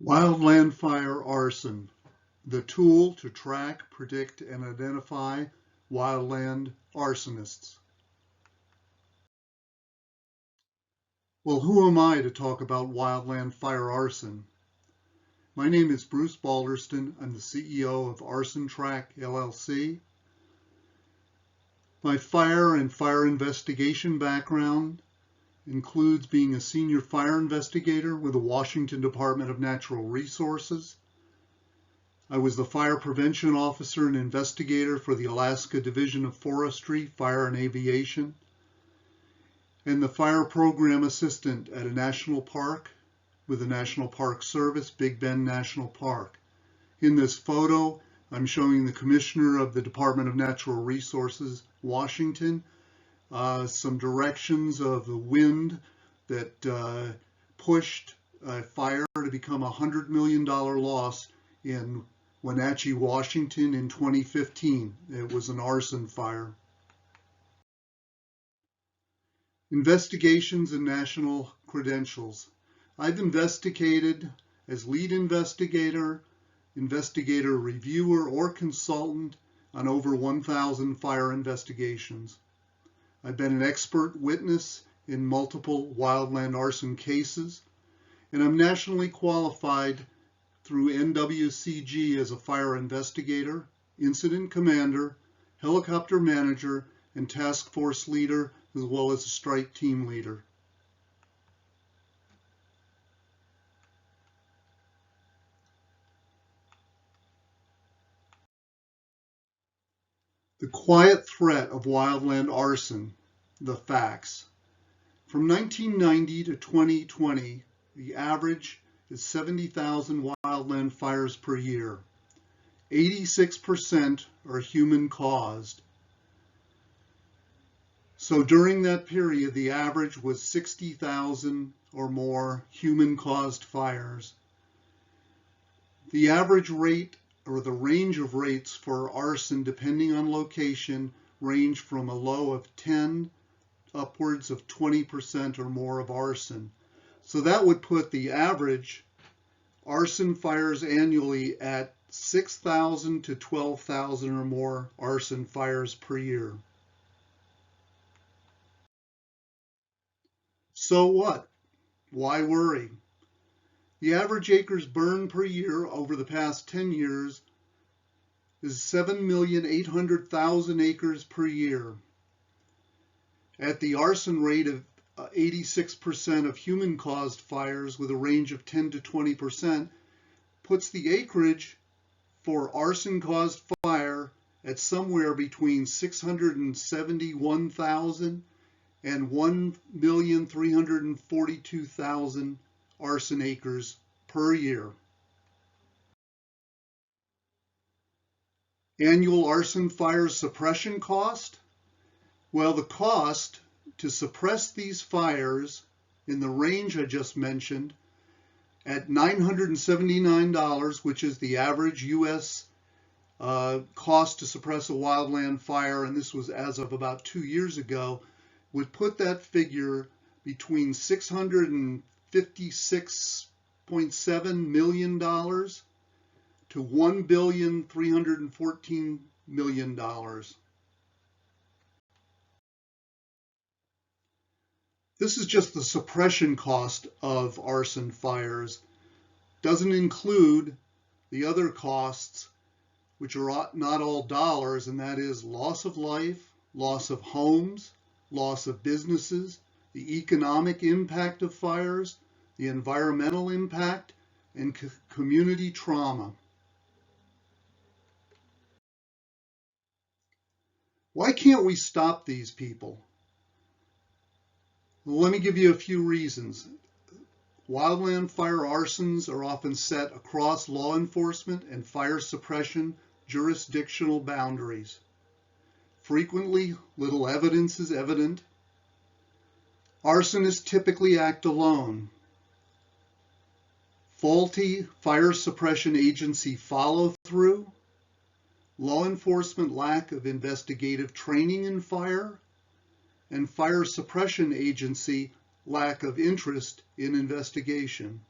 Wildland fire arson, the tool to track, predict, and identify wildland arsonists. Well, who am I to talk about wildland fire arson? My name is Bruce Balderston. I'm the CEO of Arson Track, LLC. My fire and fire investigation background includes being a senior fire investigator with the Washington Department of Natural Resources. I was the fire prevention officer and investigator for the Alaska Division of Forestry, Fire and Aviation, and the fire program assistant at a national park with the National Park Service, Big Bend National Park. In this photo, I'm showing the Commissioner of the Department of Natural Resources, Washington, some directions of the wind that pushed a fire to become a $100 million loss in Wenatchee, Washington in 2015. It was an arson fire. Investigations and national credentials. I've investigated as lead investigator, investigator reviewer, or consultant on over 1,000 fire investigations. I've been an expert witness in multiple wildland arson cases, and I'm nationally qualified through NWCG as a fire investigator, incident commander, helicopter manager, and task force leader, as well as a strike team leader. The quiet threat of wildland arson, the facts. From 1990 to 2020, the average is 70,000 wildland fires per year. 86% are human caused. So during that period, the average was 60,000 or more human caused fires. The average rate or the range of rates for arson, depending on location, range from a low of 10 upwards of 20% or more of arson. So that would put the average arson fires annually at 6,000 to 12,000 or more arson fires per year. So what? Why worry? The average acres burned per year over the past 10 years is 7,800,000 acres per year. At the arson rate of 86% of human-caused fires with a range of 10 to 20%, puts the acreage for arson-caused fire at somewhere between 671,000 and 1,342,000 arson acres per year. Annual arson fire suppression cost? Well, the cost to suppress these fires in the range I just mentioned at $979, which is the average U.S. Cost to suppress a wildland fire, and this was as of about 2 years ago, would put that figure between $656.7 million to $1,314 million. This is just the suppression cost of arson fires. Doesn't include the other costs, which are not all dollars, and that is loss of life, loss of homes, loss of businesses, the economic impact of fires, the environmental impact, and community trauma. Why can't we stop these people? Well, let me give you a few reasons. Wildland fire arsons are often set across law enforcement and fire suppression jurisdictional boundaries. Frequently, little evidence is evident. Arsonists typically act alone. Faulty fire suppression agency follow-through. Law enforcement lack of investigative training in fire. And fire suppression agency lack of interest in investigation.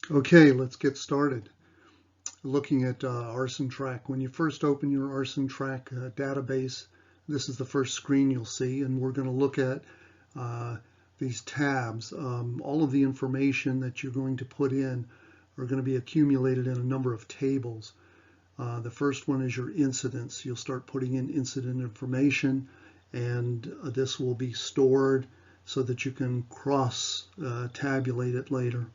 Okay, let's get started. Looking at Arson Track. When you first open your Arson Track database, this is the first screen you'll see, and we're going to look at uh, these tabs. All of the information that you're going to put in are going to be accumulated in a number of tables. The first one is your incidents. You'll start putting in incident information, and this will be stored so that you can cross-tabulate it later.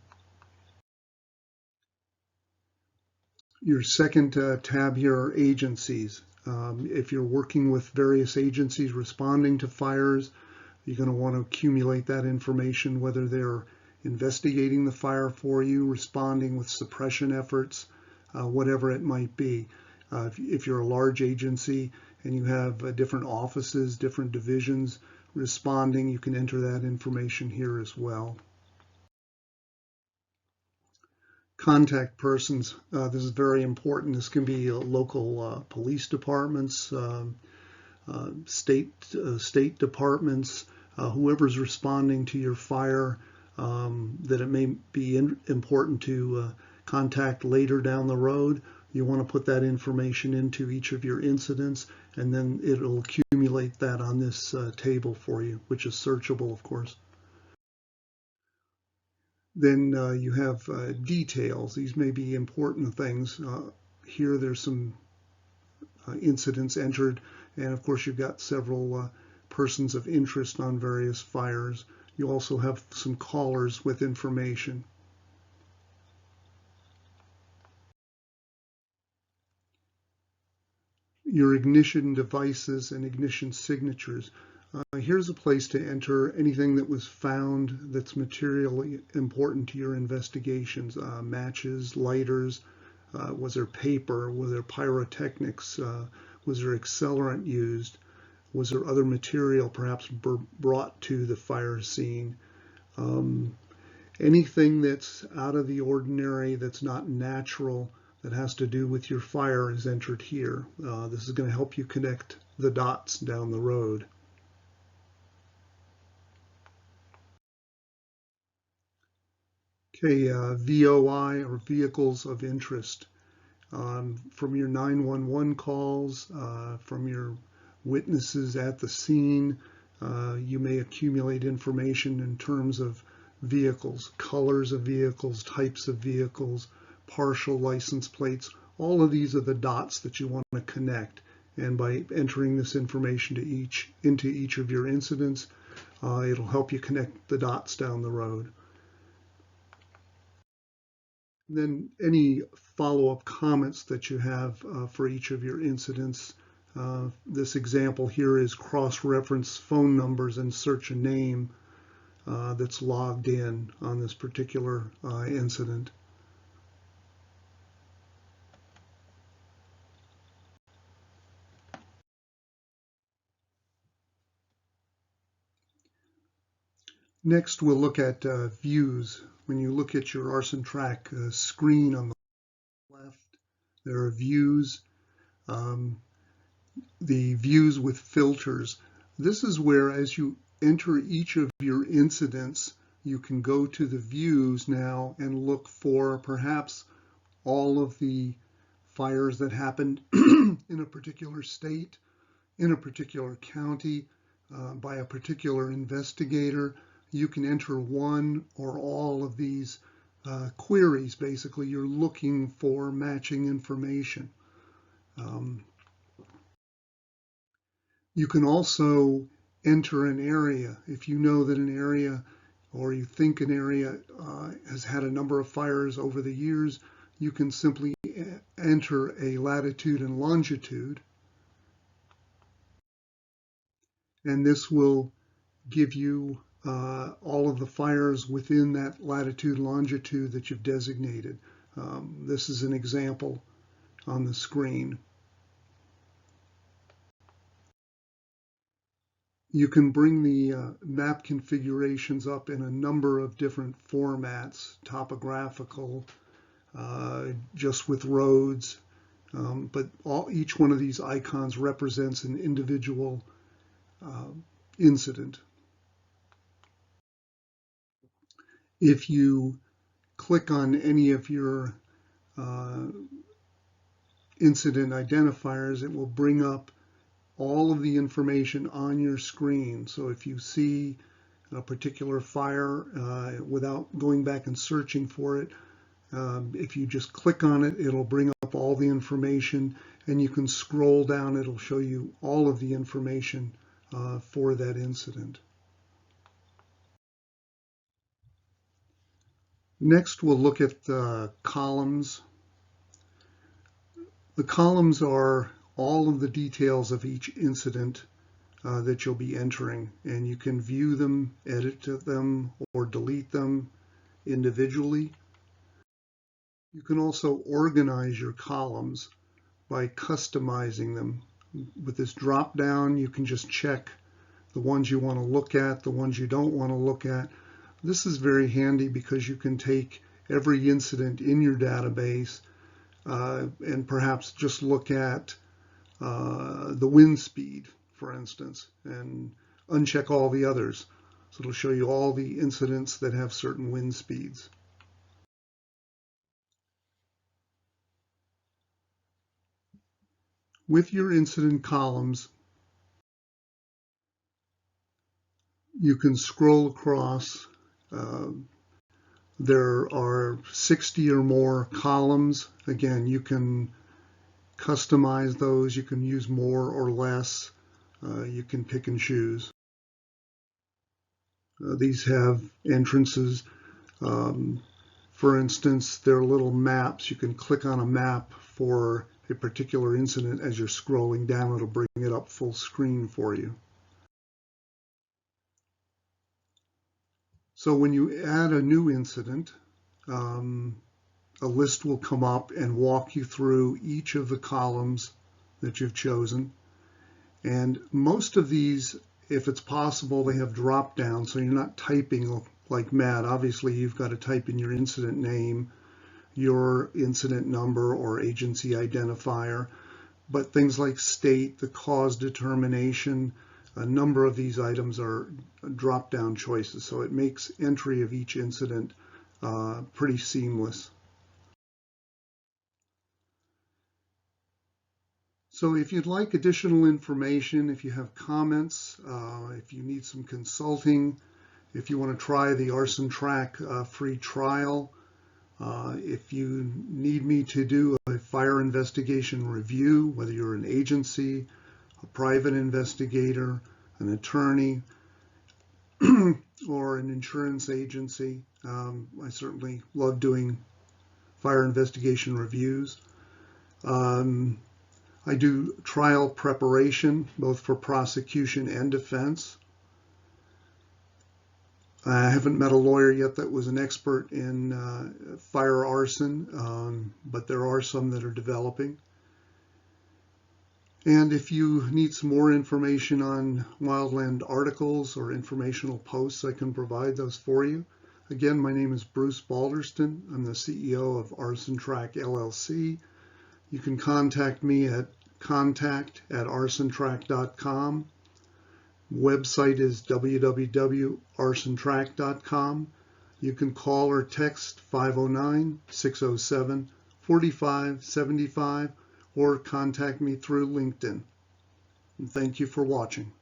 Your second tab here are agencies. If you're working with various agencies responding to fires, you're going to want to accumulate that information, whether they're investigating the fire for you, responding with suppression efforts, whatever it might be. If you're a large agency and you have different offices, different divisions responding, you can enter that information here as well. Contact persons. This is very important. This can be local police departments, state departments, whoever's responding to your fire that it may be important to contact later down the road. You want to put that information into each of your incidents, and then it'll accumulate that on this table for you, which is searchable, of course. Then you have details. These may be important things. Here there's some incidents entered, and of course you've got several persons of interest on various fires. You also have some callers with information. Your ignition devices and ignition signatures. Here's a place to enter anything that was found that's materially important to your investigations. Matches, lighters, was there paper, was there pyrotechnics, was there accelerant used, was there other material perhaps brought to the fire scene. Anything that's out of the ordinary, that's not natural, that has to do with your fire is entered here. This is going to help you connect the dots down the road. Okay, VOI, or vehicles of interest. From your 911 calls, from your witnesses at the scene, you may accumulate information in terms of vehicles, colors of vehicles, types of vehicles, partial license plates. All of these are the dots that you want to connect. And by entering this information into each of your incidents, it'll help you connect the dots down the road. Then any follow-up comments that you have for each of your incidents. This example here is cross-reference phone numbers and search a name that's logged in on this particular incident. Next, we'll look at views. When you look at your Arson Track screen on the left, there are views. The views with filters. This is where, as you enter each of your incidents, you can go to the views now and look for perhaps all of the fires that happened in a particular state, in a particular county, by a particular investigator. You can enter one or all of these queries. Basically, you're looking for matching information. You can also enter an area. If you know that an area, or you think an area has had a number of fires over the years, you can simply enter a latitude and longitude, and this will give you all of the fires within that latitude and longitude that you've designated. This is an example on the screen. You can bring the map configurations up in a number of different formats, topographical, just with roads, but each one of these icons represents an individual incident. If you click on any of your incident identifiers, it will bring up all of the information on your screen. So if you see a particular fire without going back and searching for it, if you just click on it, it'll bring up all the information, and you can scroll down. It'll show you all of the information for that incident. Next, we'll look at the columns. The columns are all of the details of each incident that you'll be entering, and you can view them, edit them, or delete them individually. You can also organize your columns by customizing them. With this drop down, you can just check the ones you want to look at, the ones you don't want to look at. This is very handy because you can take every incident in your database and perhaps just look at the wind speed, for instance, and uncheck all the others. So it'll show you all the incidents that have certain wind speeds. With your incident columns, you can scroll across. There are 60 or more columns. Again, you can customize those. You can use more or less. You can pick and choose. These have entrances. For instance, there are little maps. You can click on a map for a particular incident. As you're scrolling down, it'll bring it up full screen for you. So when you add a new incident, a list will come up and walk you through each of the columns that you've chosen. And most of these, if it's possible, they have drop down, so you're not typing like mad. Obviously, you've got to type in your incident name, your incident number or agency identifier, but things like state, the cause determination, a number of these items are drop-down choices, so it makes entry of each incident pretty seamless. So if you'd like additional information, if you have comments, if you need some consulting, if you want to try the Arson Track free trial, if you need me to do a fire investigation review, whether you're an agency, a private investigator, an attorney, or an insurance agency, I certainly love doing fire investigation reviews. I do trial preparation, both for prosecution and defense. I haven't met a lawyer yet that was an expert in fire arson, but there are some that are developing. And if you need some more information on Wildland articles or informational posts, I can provide those for you. Again, my name is Bruce Balderston. I'm the CEO of Arson Track LLC. You can contact me at contact@arsontrack.com. Website is www.arsontrack.com. You can call or text 509-607-4575 or contact me through LinkedIn. And thank you for watching.